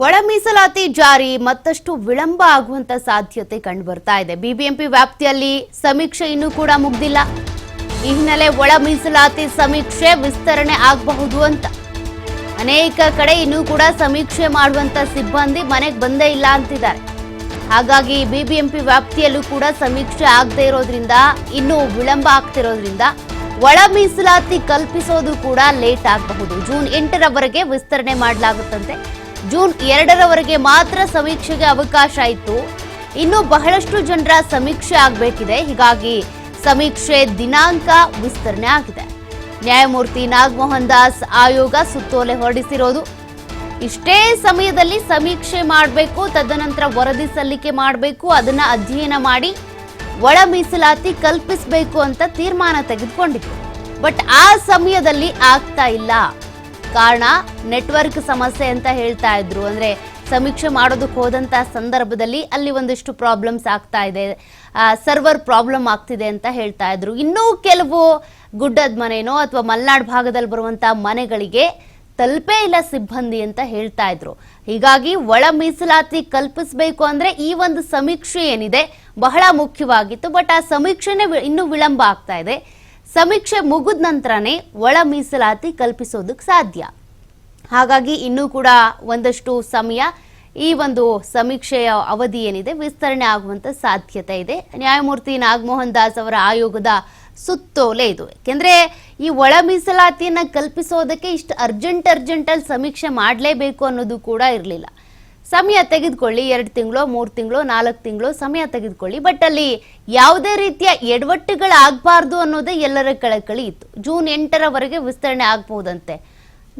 ಒಳ ಮೀಸಲಾತಿ ಜಾರಿ ಮತ್ತಷ್ಟು ವಿಳಂಬ ಆಗುವಂತ ಸಾಧ್ಯತೆ ಕಂಡುಬರ್ತಾ ಇದೆ. ಬಿಬಿಎಂಪಿ ವ್ಯಾಪ್ತಿಯಲ್ಲಿ ಸಮೀಕ್ಷೆ ಇನ್ನೂ ಕೂಡ ಮುಗ್ದಿಲ್ಲ. ಈ ಹಿನ್ನೆಲೆ ಒಳ ಮೀಸಲಾತಿ ಸಮೀಕ್ಷೆ ವಿಸ್ತರಣೆ ಆಗಬಹುದು ಅಂತ ಅನೇಕ ಕಡೆ ಇನ್ನೂ ಕೂಡ ಸಮೀಕ್ಷೆ ಮಾಡುವಂತ ಸಿಬ್ಬಂದಿ ಮನೆಗೆ ಬಂದೇ ಇಲ್ಲ ಅಂತಿದ್ದಾರೆ. ಹಾಗಾಗಿ ಬಿಬಿಎಂಪಿ ವ್ಯಾಪ್ತಿಯಲ್ಲೂ ಕೂಡ ಸಮೀಕ್ಷೆ ಆಗದೆ ಇರೋದ್ರಿಂದ ಇನ್ನೂ ವಿಳಂಬ ಆಗ್ತಿರೋದ್ರಿಂದ ಒಳ ಮೀಸಲಾತಿ ಕಲ್ಪಿಸೋದು ಕೂಡ ಲೇಟ್ ಆಗಬಹುದು. ಜೂನ್ 8ರವರೆಗೆ ವಿಸ್ತರಣೆ ಮಾಡಲಾಗುತ್ತಂತೆ. ಜೂನ್ 2ರವರೆಗೆ ಮಾತ್ರ ಸಮೀಕ್ಷೆಗೆ ಅವಕಾಶ ಇತ್ತು. ಇನ್ನು ಬಹಳಷ್ಟು ಜನರ ಸಮೀಕ್ಷೆ ಆಗಬೇಕಿದೆ. ಹೀಗಾಗಿ ಸಮೀಕ್ಷೆ ದಿನಾಂಕ ವಿಸ್ತರಣೆ ಆಗಿದೆ. ನ್ಯಾಯಮೂರ್ತಿ ನಾಗಮೋಹನ್ ದಾಸ್ ಆಯೋಗ ಸುತ್ತೋಲೆ ಹೊರಡಿಸಿರೋದು ಇಷ್ಟೇ ಸಮಯದಲ್ಲಿ ಸಮೀಕ್ಷೆ ಮಾಡಬೇಕು, ತದನಂತರ ವರದಿ ಸಲ್ಲಿಕೆ ಮಾಡಬೇಕು, ಅದನ್ನ ಅಧ್ಯಯನ ಮಾಡಿ ಒಳ ಮೀಸಲಾತಿ ಕಲ್ಪಿಸಬೇಕು ಅಂತ ತೀರ್ಮಾನ ತೆಗೆದುಕೊಂಡಿತ್ತು. ಬಟ್ ಆ ಸಮಯದಲ್ಲಿ ಆಗ್ತಾ ಇಲ್ಲ. ಕಾರಣ ನೆಟ್ವರ್ಕ್ ಸಮಸ್ಯೆ ಅಂತ ಹೇಳ್ತಾ ಇದ್ರು. ಅಂದ್ರೆ ಸಮೀಕ್ಷೆ ಮಾಡೋದಕ್ಕೆ ಹೋದಂತ ಸಂದರ್ಭದಲ್ಲಿ ಅಲ್ಲಿ ಒಂದಿಷ್ಟು ಪ್ರಾಬ್ಲಮ್ಸ್ ಆಗ್ತಾ ಇದೆ, ಸರ್ವರ್ ಪ್ರಾಬ್ಲಮ್ ಆಗ್ತಿದೆ ಅಂತ ಹೇಳ್ತಾ ಇದ್ರು. ಇನ್ನೂ ಕೆಲವು ಗುಡ್ಡದ ಮನೆನೋ ಅಥವಾ ಮಲೆನಾಡು ಭಾಗದಲ್ಲಿ ಬರುವಂತ ಮನೆಗಳಿಗೆ ತಲುಪೇ ಇಲ್ಲ ಸಿಬ್ಬಂದಿ ಅಂತ ಹೇಳ್ತಾ ಇದ್ರು. ಹೀಗಾಗಿ ಒಳ ಮೀಸಲಾತಿ ಕಲ್ಪಿಸಬೇಕು ಅಂದ್ರೆ ಈ ಒಂದು ಸಮೀಕ್ಷೆ ಏನಿದೆ ಬಹಳ ಮುಖ್ಯವಾಗಿತ್ತು. ಬಟ್ ಆ ಸಮೀಕ್ಷೆನೇ ಇನ್ನೂ ವಿಳಂಬ ಆಗ್ತಾ ಇದೆ. ಸಮೀಕ್ಷೆ ಮುಗಿದ ನಂತರನೇ ಒಳ ಮೀಸಲಾತಿ ಕಲ್ಪಿಸೋದಕ್ಕೆ ಸಾಧ್ಯ. ಹಾಗಾಗಿ ಇನ್ನೂ ಕೂಡ ಒಂದಷ್ಟು ಸಮಯ ಈ ಒಂದು ಸಮೀಕ್ಷೆಯ ಅವಧಿ ಏನಿದೆ ವಿಸ್ತರಣೆ ಆಗುವಂತ ಸಾಧ್ಯತೆ ಇದೆ. ನ್ಯಾಯಮೂರ್ತಿ ನಾಗಮೋಹನ್ ದಾಸ್ ಅವರ ಆಯೋಗದ ಸುತ್ತೋಲೆ ಇದು. ಯಾಕೆಂದ್ರೆ ಈ ಒಳ ಮೀಸಲಾತಿಯನ್ನ ಕಲ್ಪಿಸೋದಕ್ಕೆ ಇಷ್ಟು ಅರ್ಜೆಂಟಲ್ಲಿ ಸಮೀಕ್ಷೆ ಮಾಡಲೇಬೇಕು ಅನ್ನೋದು ಕೂಡ ಇರಲಿಲ್ಲ. ಸಮಯ ತೆಗೆದುಕೊಳ್ಳಿ, 2 ತಿಂಗಳು 3 ತಿಂಗಳು 4 ತಿಂಗಳು ಸಮಯ ತೆಗೆದುಕೊಳ್ಳಿ. ಬಟ್ ಅಲ್ಲಿ ಯಾವುದೇ ರೀತಿಯ ಎಡವಟ್ಟುಗಳಾಗಬಾರ್ದು ಅನ್ನೋದೇ ಎಲ್ಲರ ಕಳಕಳಿ ಇತ್ತು. ಜೂನ್ 8ರವರೆಗೆ ವಿಸ್ತರಣೆ ಆಗಬಹುದಂತೆ.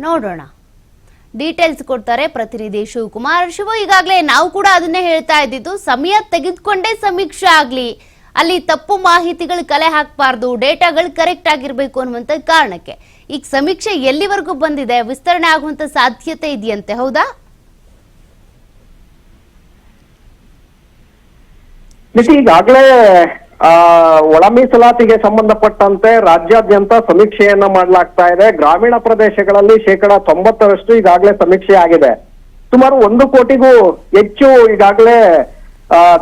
ನೋಡೋಣ. ಡೀಟೇಲ್ಸ್ ಕೊಡ್ತಾರೆ ಪ್ರತಿನಿಧಿ ಶಿವಕುಮಾರ್. ಈಗಾಗಲೇ ನಾವು ಕೂಡ ಅದನ್ನೇ ಹೇಳ್ತಾ ಇದ್ದಿದ್ದು, ಸಮಯ ತೆಗೆದುಕೊಂಡೇ ಸಮೀಕ್ಷೆ ಆಗ್ಲಿ, ಅಲ್ಲಿ ತಪ್ಪು ಮಾಹಿತಿಗಳು ಕಲೆ ಹಾಕಬಾರ್ದು, ಡೇಟಾಗಳು ಕರೆಕ್ಟ್ ಆಗಿರ್ಬೇಕು ಅನ್ನುವಂತ ಕಾರಣಕ್ಕೆ ಈಗ ಸಮೀಕ್ಷೆ ಎಲ್ಲಿವರೆಗೂ ಬಂದಿದೆ, ವಿಸ್ತರಣೆ ಆಗುವಂತ ಸಾಧ್ಯತೆ ಇದೆಯಂತೆ, ಹೌದಾ? ಈಗಾಗಲೇ ಒಳ ಮೀಸಲಾತಿಗೆ ಸಂಬಂಧಪಟ್ಟಂತೆ ರಾಜ್ಯಾದ್ಯಂತ ಸಮೀಕ್ಷೆಯನ್ನ ಮಾಡಲಾಗ್ತಾ ಇದೆ. ಗ್ರಾಮೀಣ ಪ್ರದೇಶಗಳಲ್ಲಿ 90% ಈಗಾಗಲೇ ಸಮೀಕ್ಷೆ ಆಗಿದೆ. ಸುಮಾರು 1 ಕೋಟಿಗೂ ಹೆಚ್ಚು ಈಗಾಗಲೇ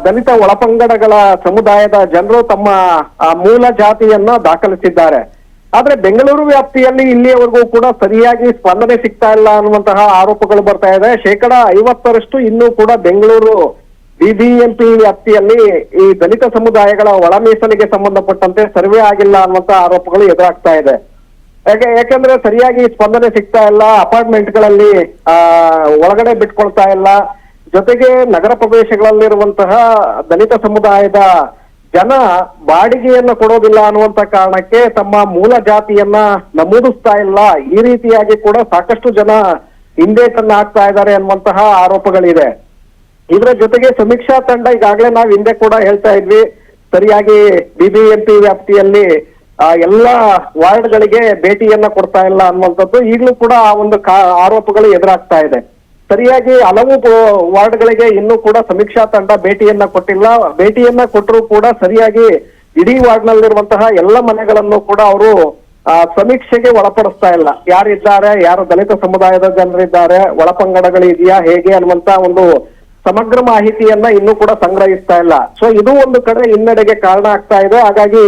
ದಲಿತ ಒಳಪಂಗಡಗಳ ಸಮುದಾಯದ ಜನರು ತಮ್ಮ ಮೂಲ ಜಾತಿಯನ್ನ ದಾಖಲಿಸಿದ್ದಾರೆ. ಆದ್ರೆ ಬೆಂಗಳೂರು ವ್ಯಾಪ್ತಿಯಲ್ಲಿ ಇಲ್ಲಿಯವರೆಗೂ ಕೂಡ ಸರಿಯಾಗಿ ಸ್ಪಂದನೆ ಸಿಗ್ತಾ ಇಲ್ಲ ಅನ್ನುವಂತಹ ಆರೋಪಗಳು ಬರ್ತಾ ಇದೆ. 50% ಇನ್ನೂ ಕೂಡ ಬೆಂಗಳೂರು ಬಿಬಿಎಂಪಿ ವ್ಯಾಪ್ತಿಯಲ್ಲಿ ಈ ದಲಿತ ಸಮುದಾಯಗಳ ಒಳ ಮೀಸಲಿಗೆ ಸಂಬಂಧಪಟ್ಟಂತೆ ಸರ್ವೆ ಆಗಿಲ್ಲ ಅನ್ನುವಂತ ಆರೋಪಗಳು ಎದುರಾಗ್ತಾ ಇದೆ. ಯಾಕಂದ್ರೆ ಸರಿಯಾಗಿ ಸ್ಪಂದನೆ ಸಿಗ್ತಾ ಇಲ್ಲ, ಅಪಾರ್ಟ್ಮೆಂಟ್ಗಳಲ್ಲಿ ಒಳಗಡೆ ಬಿಟ್ಕೊಳ್ತಾ ಇಲ್ಲ. ಜೊತೆಗೆ ನಗರ ಪ್ರದೇಶಗಳಲ್ಲಿರುವಂತಹ ದಲಿತ ಸಮುದಾಯದ ಜನ ಬಾಡಿಗೆಯನ್ನ ಕೊಡೋದಿಲ್ಲ ಅನ್ನುವಂತ ಕಾರಣಕ್ಕೆ ತಮ್ಮ ಮೂಲ ಜಾತಿಯನ್ನ ನಮೂದಿಸ್ತಾ ಇಲ್ಲ. ಈ ರೀತಿಯಾಗಿ ಕೂಡ ಸಾಕಷ್ಟು ಜನ ಹಿಂದೇಟನ್ನ ಹಾಕ್ತಾ ಇದ್ದಾರೆ ಅನ್ನುವಂತಹ ಆರೋಪಗಳಿದೆ. ಇದರ ಜೊತೆಗೆ ಸಮೀಕ್ಷಾ ತಂಡ ಈಗಾಗಲೇ ನಾವು ಹಿಂದೆ ಕೂಡ ಹೇಳ್ತಾ ಇದ್ವಿ, ಸರಿಯಾಗಿ ಬಿಬಿಎಂಪಿ ವ್ಯಾಪ್ತಿಯಲ್ಲಿ ಎಲ್ಲ ವಾರ್ಡ್ಗಳಿಗೆ ಭೇಟಿಯನ್ನ ಕೊಡ್ತಾ ಇಲ್ಲ ಅನ್ನುವಂಥದ್ದು ಈಗಲೂ ಕೂಡ ಆ ಒಂದು ಆರೋಪಗಳು ಎದುರಾಗ್ತಾ ಇದೆ. ಸರಿಯಾಗಿ ಹಲವು ವಾರ್ಡ್ಗಳಿಗೆ ಇನ್ನೂ ಕೂಡ ಸಮೀಕ್ಷಾ ತಂಡ ಭೇಟಿಯನ್ನ ಕೊಟ್ಟಿಲ್ಲ. ಭೇಟಿಯನ್ನ ಕೊಟ್ಟರು ಕೂಡ ಸರಿಯಾಗಿ ಇಡೀ ವಾರ್ಡ್ನಲ್ಲಿರುವಂತಹ ಎಲ್ಲ ಮನೆಗಳನ್ನು ಕೂಡ ಅವರು ಸಮೀಕ್ಷೆಗೆ ಒಳಪಡಿಸ್ತಾ ಇಲ್ಲ. ಯಾರಿದ್ದಾರೆ, ಯಾರು ದಲಿತ ಸಮುದಾಯದ ಜನರಿದ್ದಾರೆ, ಒಳಪಂಗಡಗಳು ಇದೆಯಾ, ಹೇಗೆ ಅನ್ನುವಂತ ಒಂದು ಸಮಗ್ರ ಮಾಹಿತಿಯನ್ನ ಇನ್ನೂ ಕೂಡ ಸಂಗ್ರಹಿಸ್ತಾ ಇಲ್ಲ. ಸೊ ಇದು ಒಂದು ಕಡೆ ಹಿನ್ನಡೆಗೆ ಕಾರಣ ಆಗ್ತಾ ಇದೆ. ಹಾಗಾಗಿ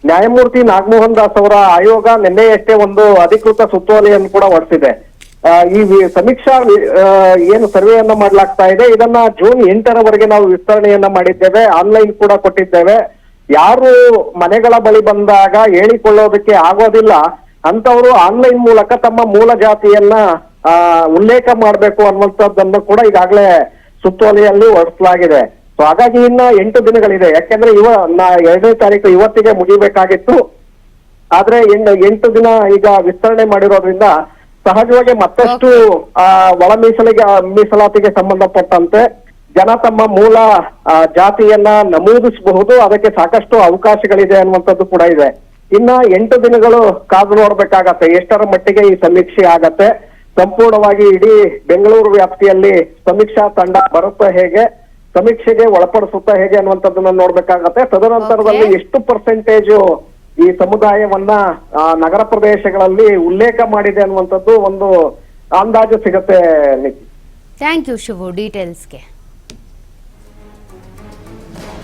ನ್ಯಾಯಮೂರ್ತಿ ನಾಗಮೋಹನ್ ದಾಸ್ ಅವರ ಆಯೋಗ ನಿನ್ನೆಯಷ್ಟೇ ಒಂದು ಅಧಿಕೃತ ಸುತ್ತೋಲೆಯನ್ನು ಕೂಡ ಹೊರಡಿಸಿದೆ. ಈ ಸಮೀಕ್ಷಾ ಏನು ಸರ್ವೆಯನ್ನ ಮಾಡ್ಲಾಗ್ತಾ ಇದೆ, ಇದನ್ನ ಜೂನ್ 8ರವರೆಗೆ ನಾವು ವಿಸ್ತರಣೆಯನ್ನ ಮಾಡಿದ್ದೇವೆ, ಆನ್ಲೈನ್ ಕೂಡ ಕೊಟ್ಟಿದ್ದೇವೆ. ಯಾರು ಮನೆಗಳ ಬಳಿ ಬಂದಾಗ ಹೇಳಿಕೊಳ್ಳೋದಕ್ಕೆ ಆಗೋದಿಲ್ಲ ಅಂತವರು ಆನ್ಲೈನ್ ಮೂಲಕ ತಮ್ಮ ಮೂಲ ಜಾತಿಯನ್ನ ಉಲ್ಲೇಖ ಮಾಡಬೇಕು ಅನ್ನುವಂಥದ್ದನ್ನು ಕೂಡ ಈಗಾಗಲೇ ಸುತ್ತೋಲೆಯಲ್ಲಿ ಹೊರಡಿಸಲಾಗಿದೆ. ಸೊ ಹಾಗಾಗಿ ಇನ್ನ 8 ದಿನಗಳಿದೆ. ಯಾಕೆಂದ್ರೆ 2ನೇ ತಾರೀಕು ಇವತ್ತಿಗೆ ಮುಗಿಬೇಕಾಗಿತ್ತು. ಆದ್ರೆ 8 ದಿನ ಈಗ ವಿಸ್ತರಣೆ ಮಾಡಿರೋದ್ರಿಂದ ಸಹಜವಾಗಿ ಮತ್ತಷ್ಟು ಒಳ ಮೀಸಲಾತಿಗೆ ಸಂಬಂಧಪಟ್ಟಂತೆ ಜನ ತಮ್ಮ ಮೂಲ ಜಾತಿಯನ್ನ ನಮೂದಿಸಬಹುದು. ಅದಕ್ಕೆ ಸಾಕಷ್ಟು ಅವಕಾಶಗಳಿದೆ ಅನ್ನುವಂಥದ್ದು ಕೂಡ ಇದೆ. ಇನ್ನ 8 ದಿನಗಳು ಕಾದು ನೋಡ್ಬೇಕಾಗತ್ತೆ ಎಷ್ಟರ ಮಟ್ಟಿಗೆ ಈ ಸಮೀಕ್ಷೆ ಆಗತ್ತೆ. ಸಂಪೂರ್ಣವಾಗಿ ಇಡೀ ಬೆಂಗಳೂರು ವ್ಯಾಪ್ತಿಯಲ್ಲಿ ಸಮೀಕ್ಷಾ ತಂಡ ಬರುತ್ತಾ ಹೇಗೆ, ಸಮೀಕ್ಷೆಗೆ ಒಳಪಡಿಸುತ್ತಾ ಹೇಗೆ ಅನ್ನುವಂಥದ್ದನ್ನ ನೋಡ್ಬೇಕಾಗತ್ತೆ. ತದನಂತರದಲ್ಲಿ ಎಷ್ಟು ಪರ್ಸೆಂಟೇಜು ಈ ಸಮುದಾಯವನ್ನ ನಗರ ಪ್ರದೇಶಗಳಲ್ಲಿ ಉಲ್ಲೇಖ ಮಾಡಿದೆ ಅನ್ನುವಂಥದ್ದು ಒಂದು ಅಂದಾಜು ಸಿಗತ್ತೆ. Thank you Shivu ಡೀಟೇಲ್ಸ್ಗೆ.